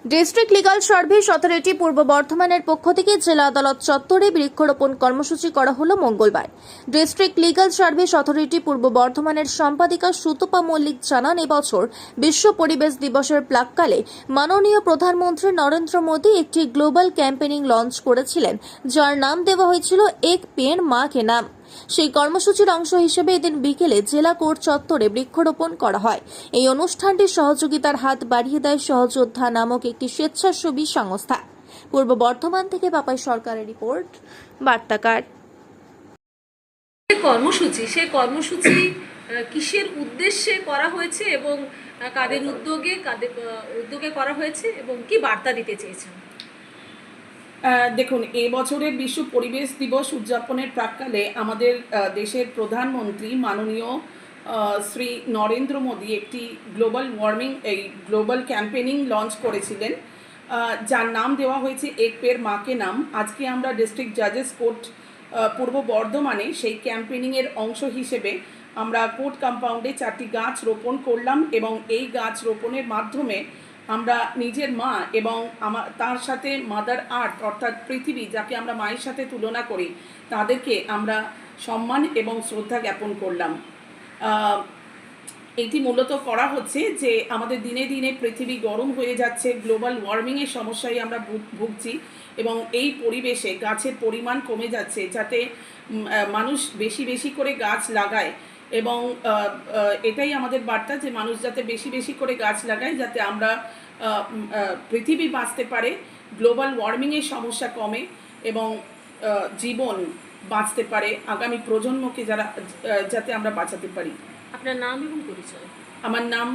District legal service authority পূর্ব বর্ধমানের পক্ষ থেকে জেলা আদালত চত্বরে বৃক্ষরোপণ কর্মসূচি করা হলো মঙ্গলবার। ডিস্ট্রিক্ট লিগাল সার্ভিস অথরিটি পূর্ব বর্ধমানের সম্পাদিকা সুতপা মল্লিক জানান, এবছর বিশ্ব পরিবেশ দিবসের প্রাক্কালে মাননীয় প্রধানমন্ত্রী নরেন্দ্র মোদী একটি গ্লোবাল ক্যাম্পেইনিং লঞ্চ করেছিলেন, যার নাম দেওয়া হয়েছিল এক পেড় মা কে নাম। সেই কর্মসূচির অংশ হিসেবে এদিন বিকেলে জেলা কোর্ট চত্বরে বৃক্ষরোপণ করা হয়। এই অনুষ্ঠানটির সহযোগিতার হাত বাড়িয়ে দেয় সহযোদ্ধা নামক একটি স্বেচ্ছাসেবী সংস্থা। পূর্ব বর্ধমান থেকে পাপাই সরকারের রিপোর্ট, বার্তাকার। সেই কর্মসূচি কিসের উদ্দেশ্যে করা হয়েছে এবং কাদের উদ্যোগে করা হয়েছে এবং কি বার্তা দিতে চেয়েছেন? দেখুন, এবছরের বিশ্ব পরিবেশ দিবস উদযাপনের প্রাক্কালে আমাদের দেশের প্রধানমন্ত্রী মাননীয় শ্রী নরেন্দ্র মোদী একটি গ্লোবাল ক্যাম্পেইনিং লঞ্চ করেছিলেন, যার নাম দেওয়া হয়েছে এক পেড় মা কে নাম। আজকে আমরা ডিস্ট্রিক্ট জাজেস কোর্ট পূর্ব বর্ধমানে সেই ক্যাম্পেইনিংয়ের অংশ হিসেবে আমরা কোর্ট কম্পাউন্ডে 4টি গাছ রোপণ করলাম এবং এই গাছ রোপণের মাধ্যমে আমরা নিজের মা এবং তার সাথে মাদার আর্থ অর্থাৎ পৃথিবী, যাকে আমরা মায়ের সাথে তুলনা করি, তাদেরকে আমরা সম্মান এবং শ্রদ্ধা জ্ঞাপন করলাম। এটি মূলত করা হচ্ছে যে আমাদের দিনে দিনে পৃথিবী গরম হয়ে যাচ্ছে, গ্লোবাল ওয়ার্মিংয়ের সমস্যায় আমরা ভুগছি এবং এই পরিবেশে গাছের পরিমাণ কমে যাচ্ছে, যাতে মানুষ বেশি বেশি করে গাছ লাগায় এবং এটাই আমাদের বার্তা যে মানুষ যাতে বেশি বেশি করে গাছ লাগায়, যাতে আমরা পৃথিবী বাঁচতে পারে, গ্লোবাল ওয়ার্মিংয়ের সমস্যা কমে এবং জীবন বাঁচতে পারে, আগামী প্রজন্মকে যাতে আমরা বাঁচাতে পারি। আপনার নাম এবং পরিচয়? আমার নাম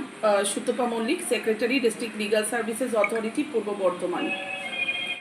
Sutapa Mallick, secretary, district legal services authority, Purba Bardhaman.